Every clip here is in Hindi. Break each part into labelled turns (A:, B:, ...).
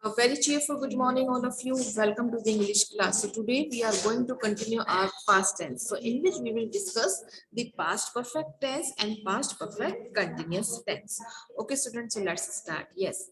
A: A very cheerful good morning, all of you. Welcome to the English class. So today we are going to continue our past tense. So in which we will discuss the past perfect tense and past perfect continuous tense. Okay, students. So let's start. Yes,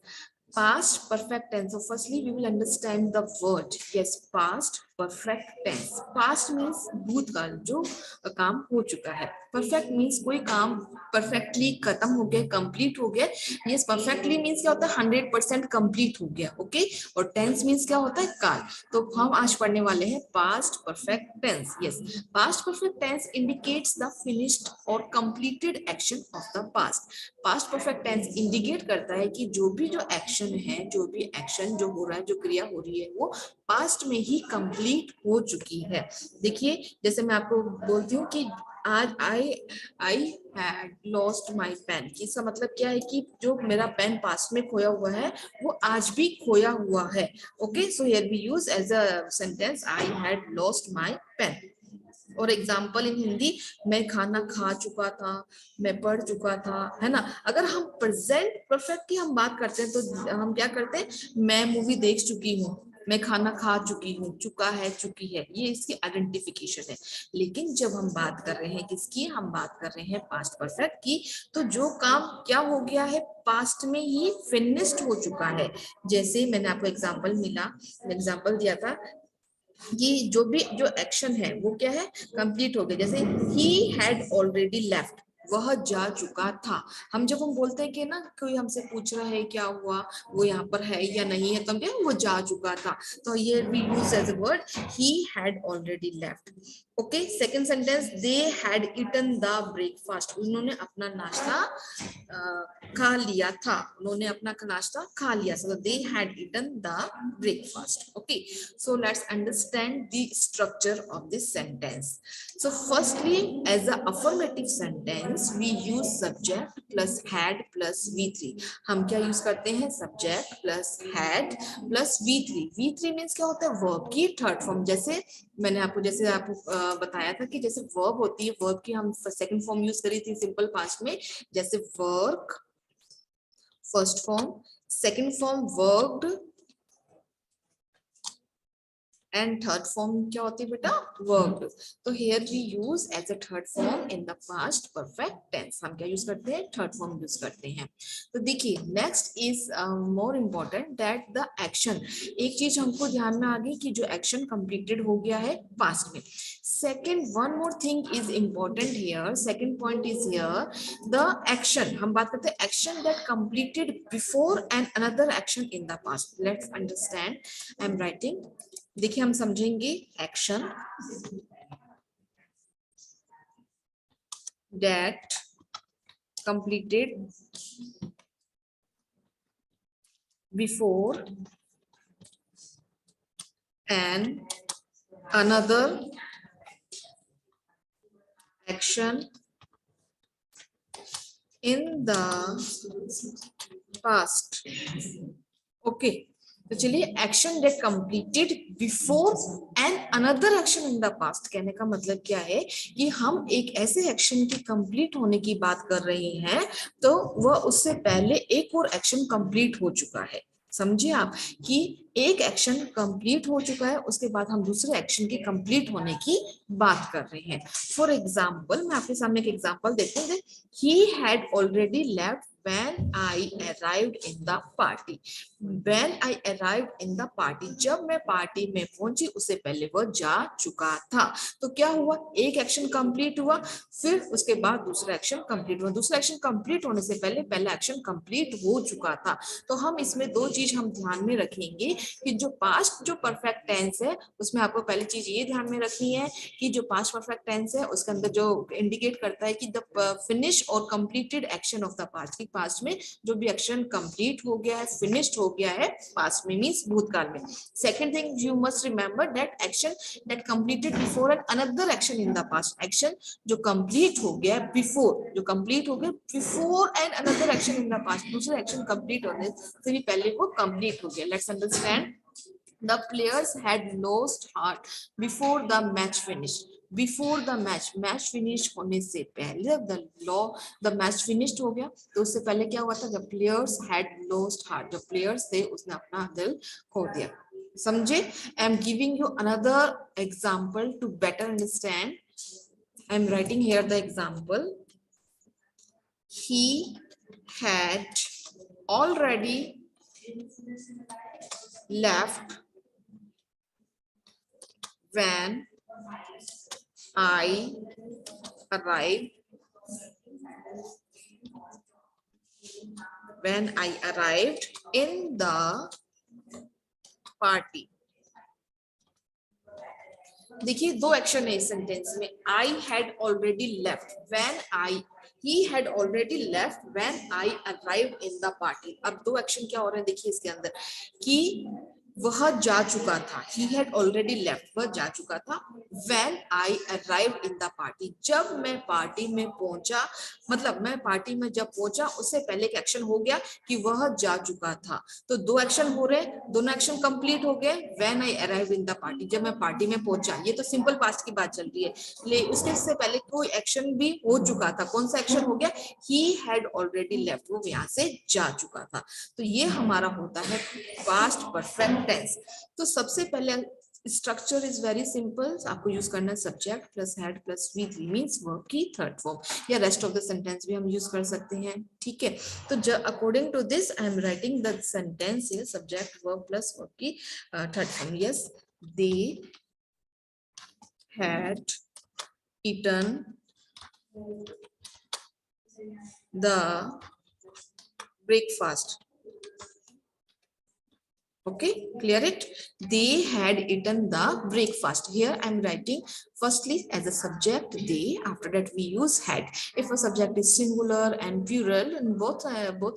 A: past perfect tense. So firstly, we will understand the word. Yes, past perfect tense. Past means भूतकाल जो काम हो चुका है. Perfect means कोई काम perfectly खत्म हो गया, complete हो गया. Yes, perfectly means क्या होता है 100% complete हो गया. Okay, और tense means क्या होता है काल. तो हम आज पढ़ने वाले हैं past perfect tense. Yes, past perfect tense indicates the finished or completed action of the past. Past perfect tense indicate करता है कि जो भी जो एक्शन है, जो भी एक्शन जो हो रहा है, जो क्रिया हो रही है, वो पास्ट में ही कंप्लीट हो चुकी है. देखिए, जैसे मैं आपको बोलती हूँ कि आज I had lost my pen. इसका मतलब क्या है कि जो मेरा पेन पास्ट में खोया हुआ है वो आज भी खोया हुआ है. Okay, so here we use as a sentence I had lost my pen. और एग्जाम्पल इन हिंदी, मैं खाना खा चुका था, मैं पढ़ चुका था, है ना. अगर हम प्रेजेंट परफेक्ट की हम बात करते हैं तो हम क्या करते हैं, मैं मूवी देख चुकी हूँ, मैं खाना खा चुकी हूँ, चुका है, चुकी है, ये इसकी आइडेंटिफिकेशन है. लेकिन जब हम बात कर रहे हैं किसकी, हम बात कर रहे हैं पास्ट परफेक्ट की, तो जो काम क्या हो गया है पास्ट में ही फिनिश्ड हो चुका है. जैसे मैंने आपको एग्जाम्पल दिया था कि जो भी जो एक्शन है वो क्या है, कंप्लीट हो गया. जैसे ही हैड ऑलरेडी लेफ्ट, वह जा चुका था. जब हम बोलते हैं कि ना कोई हमसे पूछ रहा है क्या हुआ, वो यहाँ पर है या नहीं है, तो हम क्या, वो जा चुका था. तो ये we use as a word he had already left. Okay, second sentence, they had eaten the breakfast. उन्होंने अपना नाश्ता खा लिया था. उन्होंने अपना नाश्ता खा लिया. So they had eaten the breakfast. Okay, so let's understand the structure of this sentence. So firstly, as a affirmative sentence we use subject plus had plus v3. हम क्या यूज करते हैं, subject plus had plus v3. v3 means क्या होता है, verb की थर्ड फॉर्म. जैसे मैंने आपको बताया था कि जैसे verb होती है, verb की हम सेकंड फॉर्म यूज करी थी सिंपल पास्ट में. जैसे work first form, second form worked, and third form क्या होती है बेटा, worked. तो here we use as a third form in the past perfect tense. हम क्या यूज करते हैं, थर्ड फॉर्म यूज करते हैं. तो देखिए, next is more important that the action. एक चीज हमको ध्यान में आ गई कि जो एक्शन completed हो गया है पास्ट में. Second, one more thing is important here. Second point is here, the action. हम बात करते हैं action that completed before and another action in the past. Let's understand. I'm writing. देखिए, हम समझेंगे action that completed before and another action in the past. Okay, तो चलिए, action that completed before and another action in the past. कहने का मतलब क्या है कि हम एक ऐसे एक्शन की कंप्लीट होने की बात कर रहे हैं तो वह उससे पहले एक और एक्शन कंप्लीट हो चुका है. समझिए आप कि एक एक्शन कंप्लीट हो चुका है, उसके बाद हम दूसरे एक्शन की कंप्लीट होने की बात कर रहे हैं. फॉर एग्जाम्पल, मैं आपके सामने एक एग्जाम्पल देते हैं. ही had already left when I arrived in the party. When I arrived in the party, जब मैं पार्टी में पहुंची उससे पहले वह जा चुका था. तो क्या हुआ, एक एक्शन कंप्लीट हुआ, फिर उसके बाद दूसरा एक्शन कंप्लीट हुआ. दूसरा एक्शन कंप्लीट होने से पहले पहला एक्शन कंप्लीट हो चुका था. तो हम इसमें दो चीज हम ध्यान में रखेंगे कि जो पास्ट जो परफेक्ट टेंस है उसमें आपको पहली चीज ये ध्यान में रखनी है कि जो पास्ट परफेक्ट टेंस है उसके अंदर जो इंडिकेट करता है कि द फिनिश और completed action of the past. की पास्ट में जो भी एक्शन कंप्लीट हो गया है, फिनिश्ड हो गया है पास्ट में, मींस भूतकाल में. Second thing you must remember that action that completed before and another action in the past. Action जो कंप्लीट हो गया बिफोर, जो कंप्लीट हो गया before and another action in the past. दूसरा एक्शन कंप्लीट होने से भी पहले वो कंप्लीट हो गया. Let's understand. The players had lost heart before the match finished. Before the match, match finish होने से पहले, द मैच फिनिश्ड हो गया तो उससे पहले क्या हुआ था, जब प्लेयर्स हैड लॉस्ट हार्ट, जब प्लेयर्स थे उसने अपना दिल खो दिया। समझे? I am giving you another example to better understand. I am writing here the example. He had already left when I arrived. When I arrived in the party. देखिए दो एक्शन है इस सेंटेंस में. I had already left, when I, he had already left when I arrived in the party. अब दो एक्शन क्या हो रहे हैं देखिए इसके अंदर, कि वह जा चुका था, he had already left, वह जा चुका था. when I arrived in the party, जब मैं पार्टी में पहुंचा, मतलब मैं पार्टी में जब पहुंचा उससे पहले एक एक्शन हो गया कि वह जा चुका था. तो दो एक्शन हो रहे हैं, दोनों एक्शन कंप्लीट हो गए. when I arrived in the party, जब मैं पार्टी में पहुंचा, ये तो सिंपल पास्ट की बात चल रही है. ले उसके से पहले कोई एक्शन भी हो चुका था. कौन सा एक्शन हो गया? he had already left, वो यहाँ से जा चुका था. तो ये हमारा होता है पास्ट परफेक्ट टेंस. तो सबसे पहले स्ट्रक्चर इज वेरी सिंपल, आपको यूज करना है subject plus had plus V3 means verb की थर्ड फॉर्म, या रेस्ट ऑफ द सेंटेंस भी हम यूज कर सकते हैं. ठीक है, तो according to this I am writing the sentence here, subject verb plus verb की third form. Yes, they had eaten the breakfast. Okay, clear it? They had eaten the breakfast. Here I am writing firstly as a subject they, after that we use had. If a subject is singular and plural, in both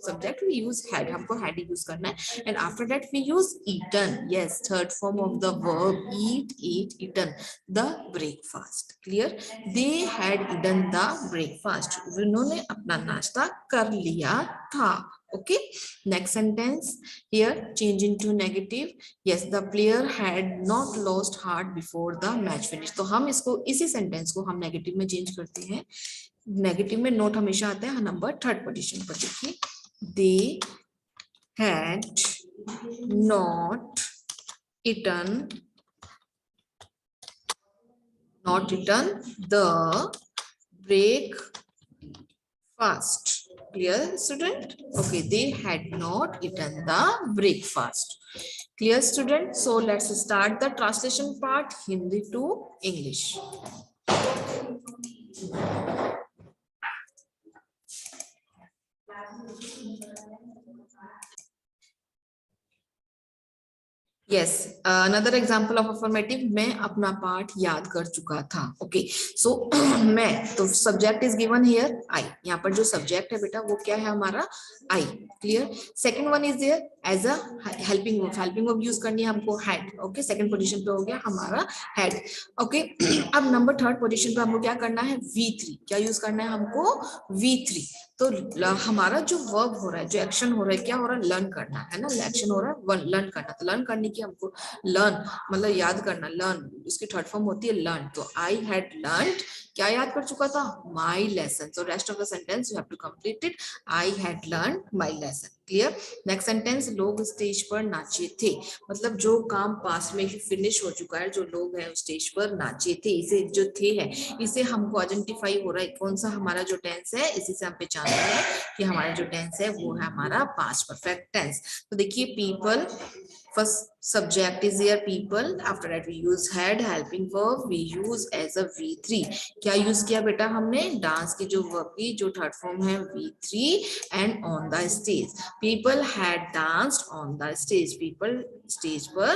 A: subject we use had, हमको had use करना है. And after that we use eaten. Yes, third form of the verb eat, ate, eaten, the breakfast. Clear? They had eaten the breakfast. उन्होंने अपना नाश्ता कर लिया था. Okay, next sentence here, change into negative. Yes, the player had not lost heart before the match finished. तो हम इसको, इसी सेंटेंस को हम नेगेटिव में चेंज करते हैं. नेगेटिव में नोट हमेशा आता है नंबर थर्ड पोजीशन पर. देखिए, they had not eaten the breakfast. Clear, student? Okay, they had not eaten the breakfast. Clear, student? So let's start the translation part, Hindi to English. Yes, another example of affirmative. मैं अपना पाठ याद कर चुका था. Okay, so मैं, तो subject is given here I. यहाँ पर जो subject है बेटा वो क्या है हमारा? I. Clear? Second one is there as a helping verb. Helping verb use करनी है हमको had. Okay, second position पे हो गया हमारा had. Okay, अब number third position पे हमको क्या करना है? V3. क्या use करना है हमको? V3. तो हमारा जो वर्ब हो रहा है, जो एक्शन हो रहा है, क्या हो रहा है? लर्न करना है ना. एक्शन हो रहा है लर्न करना. तो लर्न करने की हमको, लर्न मतलब याद करना, लर्न उसकी थर्ड फॉर्म होती है लर्न. तो आई हैड लर्नड, क्या याद कर चुका था? My lesson. So rest of the sentence you have to complete it. I had learn my lesson. Clear? Next sentence, लोग स्टेज पर नाचे थे. मतलब जो काम पास में ही फिनिश हो चुका है, जो लोग हैं स्टेज पर नाचे थे. इसे जो थे है, इसे हमको आइडेंटिफाई हो रहा है कौन सा हमारा जो टेंस है. इसी से हम पहचान रहे हैं कि हमारा जो टेंस है वो है हमारा पास्ट परफेक्ट टेंस. तो देखिए, people, first subject is here people. After that we use had, helping verb we use as a V3. क्या यूज किया बेटा हमने? डांस की जो वर्ब की जो थर्ड फॉर्म है V3. And on the stage, people had danced on the stage. people stage पर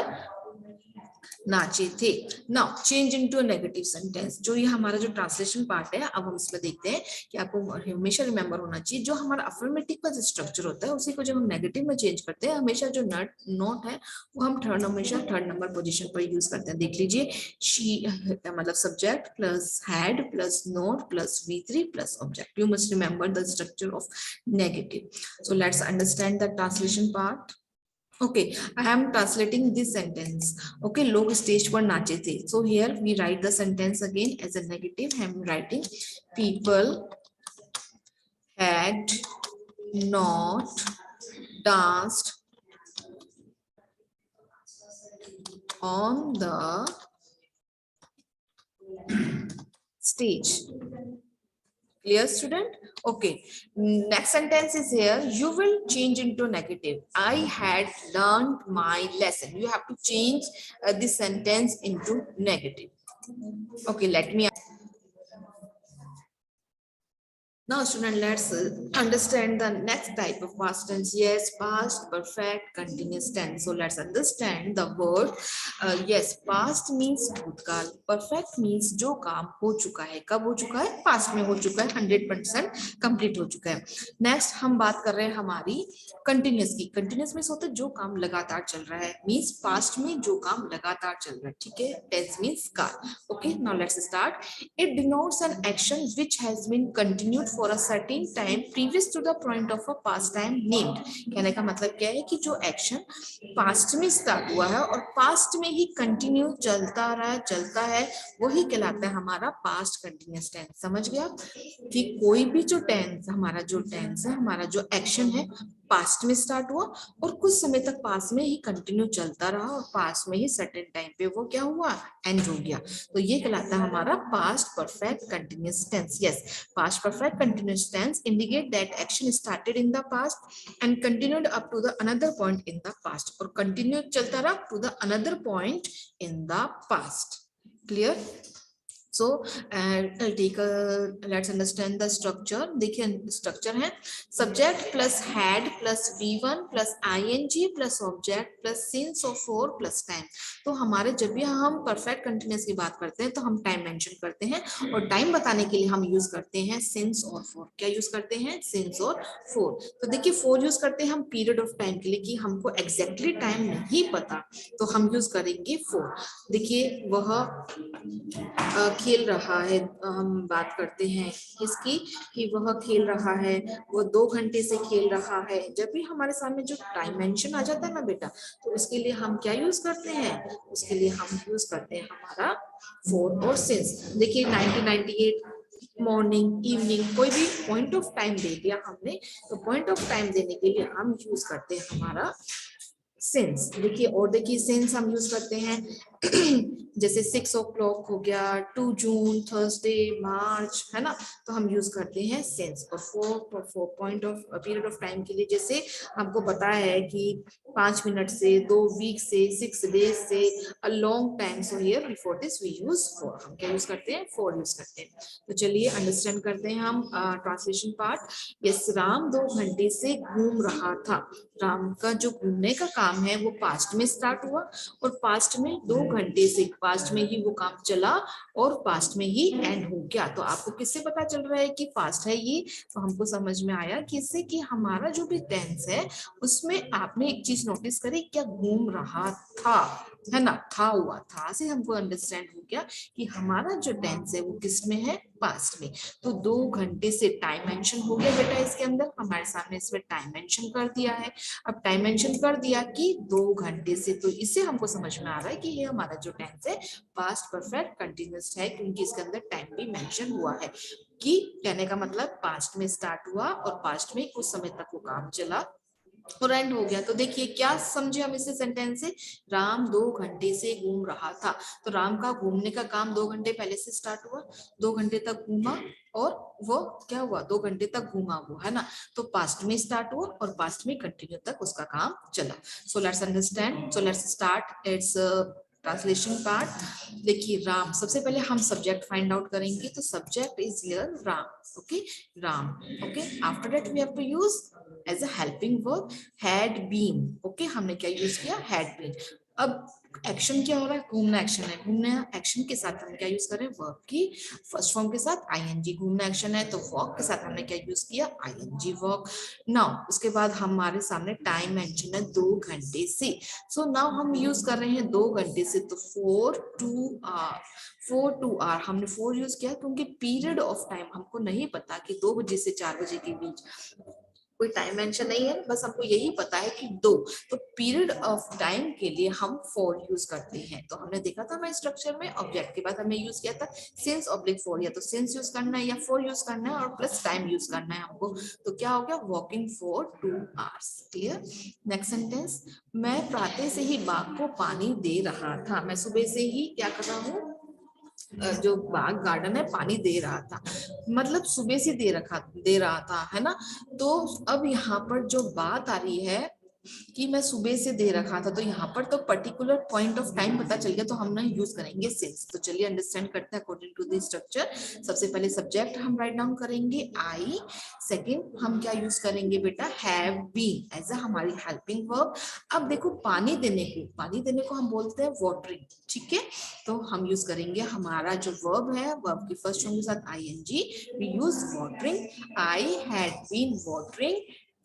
A: नाचे थे. Now change into negative sentence. जो ये हमारा जो ट्रांसलेशन पार्ट है, अब हम इसमें देखते हैं कि आपको हमेशा रिमेंबर होना चाहिए, जो हमारा अफर्मेटिव का जो स्ट्रक्चर होता है उसी को जब हम नेगेटिव में चेंज करते हैं, हमेशा जो नोट है वो हम हमेशा थर्ड नंबर पोजीशन पर यूज करते हैं. देख लीजिए, शी मतलब subject plus had plus note plus V3 plus object. You must remember the structure of negative. So let's understand the translation part. Okay, I am translating this sentence. Okay, log stage पर नाचे थे. So here we write the sentence again as a negative. I am writing people had not danced on the stage. Clear, student? Okay. Next sentence is here. You will change into negative. I had learned my lesson. You have to change this sentence into negative. Okay, let me. Now, student, let's understand the next type of past tense. Yes, past, perfect, continuous tense. So let's understand the word. Yes, past means भूतकाल. Perfect means जो काम हो चुका है. कब हो चुका है? Past में हो चुका है. 100% complete हो चुका है. Next हम बात कर रहे हैं हमारी continuous की. Continuous means होता है जो काम लगातार चल रहा है. Means past में जो काम लगातार चल रहा है. ठीक है? Tense means काल. Okay, now let's start. It denotes an action which has been continued for a certain time previous to the point of a past time named. कहने का मतलब क्या है कि जो एक्शन पास्ट में स्टार्ट हुआ है और पास्ट में ही कंटिन्यू चलता है वही कहलाता है हमारा पास्ट कंटिन्यूअस टेंस. समझ गया कि कोई भी जो टेंस है हमारा जो एक्शन है पास्ट में स्टार्ट हुआ और कुछ समय तक पास्ट में ही कंटिन्यू चलता रहा और पास्ट में ही सर्टेन टाइम पे वो क्या हुआ एंड हो गया. तो ये कहलाता है हमारा past perfect continuous tense. Yes, past perfect continuous tense indicate that action started in the past and continued up to the another point in the past. और कंटिन्यू चलता रहा to the another point in the past. Clear? So I'll take a, let's understand the structure. देखिए structure है subject plus had plus v1 plus ing plus object plus since और for plus time. तो हमारे जब भी हम perfect continuous की बात करते हैं तो हम time mention करते हैं और time बताने के लिए हम use करते हैं since और for. क्या use करते हैं? Since और for. तो देखिए for use करते हैं हम period of time के लिए कि हमको exactly time नहीं पता तो हम use करेंगे for. देखिए वह खेल रहा है. हम बात करते हैं इसकी कि वह खेल रहा है, वो 2 घंटे से खेल रहा है. जब भी हमारे सामने जो टाइम मेंशन आ जाता है ना बेटा तो उसके लिए हम क्या यूज करते हैं? उसके लिए हम यूज करते हैं हमारा फोर और सिंस. देखिए 1998 मॉर्निंग इवनिंग कोई भी पॉइंट ऑफ टाइम दे दिया हमने तो पॉइंट ऑफ टाइम देने के लिए हम यूज करते हैं हमारा सिंस. देखिए और देखिए सिंस हम यूज करते हैं जैसे 6 o'clock हो गया, 2 जून थर्सडे मार्च है ना तो हम यूज करते हैं सिंस. और four point of period of time के लिए जैसे हमको पता है कि 5 मिनट से 2 वीक से 6 डेज से a long time. So here before this we use for. हम क्या यूज करते हैं? फॉर यूज करते हैं. तो चलिए अंडरस्टैंड करते हैं हम ट्रांसलेशन पार्ट. यस, राम 2 घंटे से घूम रहा था. राम का जो घूमने का काम है वो पास्ट में स्टार्ट हुआ और पास्ट में 2 घंटे से पास्ट में ही वो काम चला और पास्ट में ही एंड हो गया. तो आपको किससे पता चल रहा है कि पास्ट है ये? तो हमको समझ में आया कि इससे कि हमारा जो भी टेंस है उसमें आपने एक चीज नोटिस करी, क्या घूम रहा था है ना, था हुआ था से हमको अंडरस्टैंड हो गया कि हमारा जो टेंस है वो किस में है? पास्ट में. तो 2 घंटे से टाइम मेंशन हो गया बेटा इसके अंदर हमारे सामने इसमें टाइम मेंशन कर दिया है. अब टाइम मेंशन कर दिया कि 2 घंटे से तो इससे हमको समझ में आ रहा है कि ये हमारा जो टेंस है पास्ट परफेक्ट कंटिन्यूअस है क्योंकि इसके अंदर टाइम भी मेंशन हुआ है. कि कहने का मतलब पास्ट में स्टार्ट हुआ और पास्ट में कुछ समय तक वो काम चला और एंड हो गया. तो देखिए क्या समझे हम इसे सेंटेंस से? राम 2 घंटे से घूम रहा था. तो राम का घूमने का काम 2 घंटे पहले से स्टार्ट हुआ, 2 घंटे तक घूमा और वो क्या हुआ? 2 घंटे तक घूमा वो है ना. तो पास्ट में स्टार्ट हुआ और पास्ट में कंटिन्यू तक उसका काम चला. So let's understand. So let's start it's translation part. देखिए राम, सबसे पहले हम सब्जेक्ट फाइंड आउट करेंगे. तो subject is here Ram. Okay, Ram. Okay, after that we have to use as a helping verb had been. ओके, हमने क्या यूज किया? had been. अब एक्शन क्या हो रहा है? घूमना एक्शन है. घूमना एक्शन के साथ हम क्या यूज करें? वर्ब की फर्स्ट फॉर्म के साथ ing. घूमना एक्शन है तो वर्ब के साथ हमने क्या यूज किया? ing verb. नाउ उसके बाद हमारे सामने टाइम मेंशन है 2 घंटे से. सो नाउ हम यूज कर रहे हैं 2 घंटे से तो 4 to r. हमने 4 यूज किया क्योंकि पीरियड ऑफ टाइम हमको नहीं पता कि 2 बजे से 4 बजे के बीच कोई टाइम मेंशन नहीं है, बस हमको यही पता है कि 2, तो पीरियड ऑफ टाइम के लिए हम फॉर यूज करते हैं। तो हमने देखा था हमारे स्ट्रक्चर में ऑब्जेक्ट के बाद हमने यूज किया था सिंस ऑब्लिक फॉर, या तो सिंस यूज करना है या फॉर यूज करना है और प्लस टाइम यूज करना है हमको। तो क्या हो गया, walking for 2 hours। Clear. Next sentence, मैं प्रातः से ही बाग को पानी दे रहा था। मैं सुबह से ही क्या कर रहा हूँ, जो बाग गार्डन है पानी दे रहा था, मतलब सुबह से दे रहा था, है ना। तो अब यहाँ पर जो बात आ रही है कि मैं सुबह से दे रखा था, तो यहाँ पर तो पर्टिकुलर पॉइंट ऑफ टाइम पता चल गया, तो हम ना यूज करेंगे सिंस। तो चलिए अंडरस्टैंड करते हैं अकॉर्डिंग टू द स्ट्रक्चर। सबसे पहले सब्जेक्ट हम राइट डाउन करेंगे आई। सेकंड हम क्या यूज करेंगे बेटा, हैव बीन एज अ हमारी हेल्पिंग वर्ब। अब देखो पानी देने को हम बोलते हैं वाटरिंग, ठीक है। तो हम यूज करेंगे हमारा जो वर्ब है, वर्ब की फर्स्ट फॉर्म के साथ ING, we use watering. I had been watering,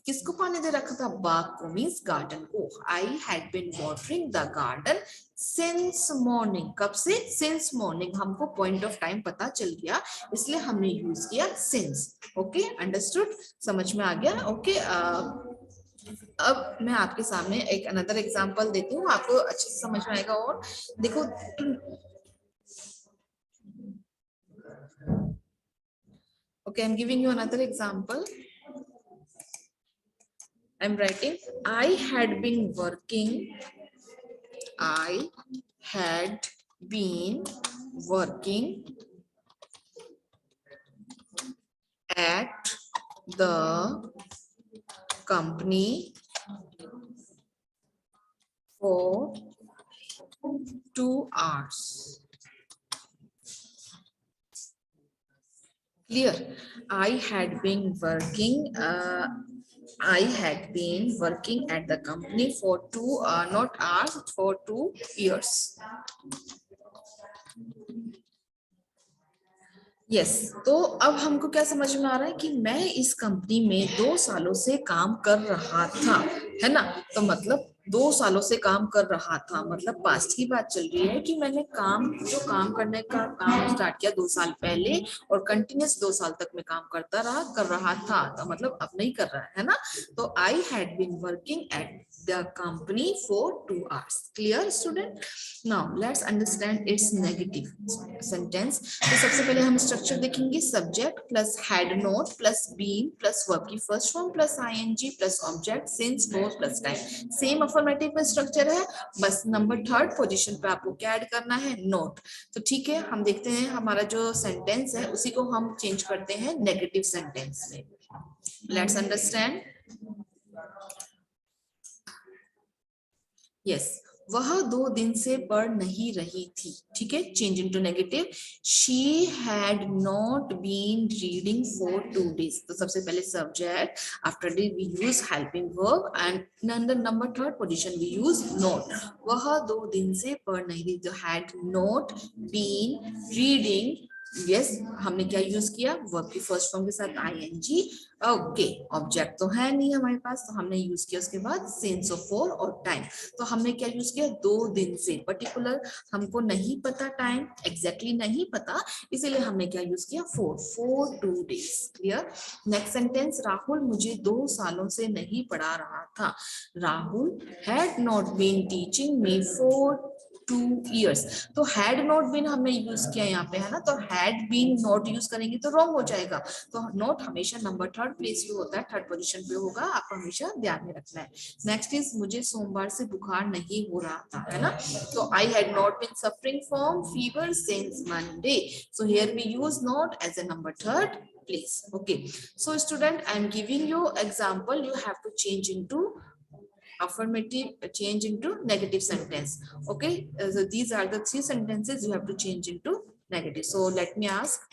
A: किसको पानी दे रखा था, बाग को, मीन्स गार्डन को। I had been watering the garden since morning, कब से, सिंस मॉर्निंग। हमको पॉइंट ऑफ टाइम पता चल गया, इसलिए हमने यूज किया सिंस। ओके, अंडरस्टूड, समझ में आ गया। ओके, अब मैं आपके सामने एक अनदर एग्जांपल देती हूँ, आपको अच्छे से समझ में आएगा। और देखो, okay, I'm giving you another example. I'm writing, I had been working at the company for 2 hours. Clear? I had been working at the company for 2 not hours, for 2 years. Yes, तो अब हमको क्या समझ में आ रहा है कि मैं इस कंपनी में 2 सालों से काम कर रहा था, है ना। तो मतलब 2 सालों से काम कर रहा था, मतलब पास्ट की बात चल रही है कि मैंने काम करने का काम स्टार्ट किया 2 साल पहले, और कंटिन्यूस 2 साल तक मैं काम कर रहा था, तो मतलब अब नहीं कर रहा है ना। तो I had been working at the company for 2 hours. Clear student? Now let's understand its negative sentence. तो सबसे पहले हम स्ट्रक्चर देखेंगे, subject plus had not plus been plus verb की first form plus ING plus object since for plus time. Same affirmative में स्ट्रक्चर है, बस नंबर 3rd पोजीशन पे आपको क्या ऐड करना है, नोट। तो ठीक है, हम देखते हैं हमारा जो सेंटेंस है उसी को हम चेंज करते हैं नेगेटिव सेंटेंस में। Let's understand. यस, वह 2 दिन से पढ़ नहीं रही थी, ठीक है, change into negative. She had not been reading for 2 days। तो सबसे पहले subject, after the we use helping verb, and under number 3rd position we use not. वह 2 दिन से पढ़ नहीं रही, तो had not been reading. Yes, हमने क्या यूज किया, वर्ब की फर्स्ट फॉर्म के साथ आईएनजी। ओके, ऑब्जेक्ट तो है नहीं हमारे पास, तो हमने यूज किया उसके बाद सिंस ऑफ फॉर और टाइम। तो हमने क्या यूज किया, 2 दिन से, पर्टिकुलर हमको नहीं पता टाइम, एग्जैक्टली नहीं पता, इसीलिए हमने क्या यूज किया, फॉर 2 days। क्लियर। नेक्स्ट सेंटेंस, राहुल मुझे 2 सालों से नहीं पढ़ा रहा था। Rahul had not been teaching me for 2 years। तो हैड नॉट बीन हमने यूज किया यहाँ पे, है ना। तो हैड बीन नॉट यूज करेंगे तो रॉन्ग हो जाएगा। तो नॉट हमेशा नंबर 3rd प्लेस पे होता है, 3rd पोजीशन पे होगा, आपको हमेशा ध्यान में रखना है। नेक्स्ट इज, मुझे सोमवार से बुखार नहीं हो रहा था, है ना। तो I had not been suffering from fever since Monday. So here we use not as a number 3rd place. Okay, so student, I am giving you example, you have to change into affirmative, change into negative sentence. Okay, so these are the 3 sentences you have to change into negative. So let me ask,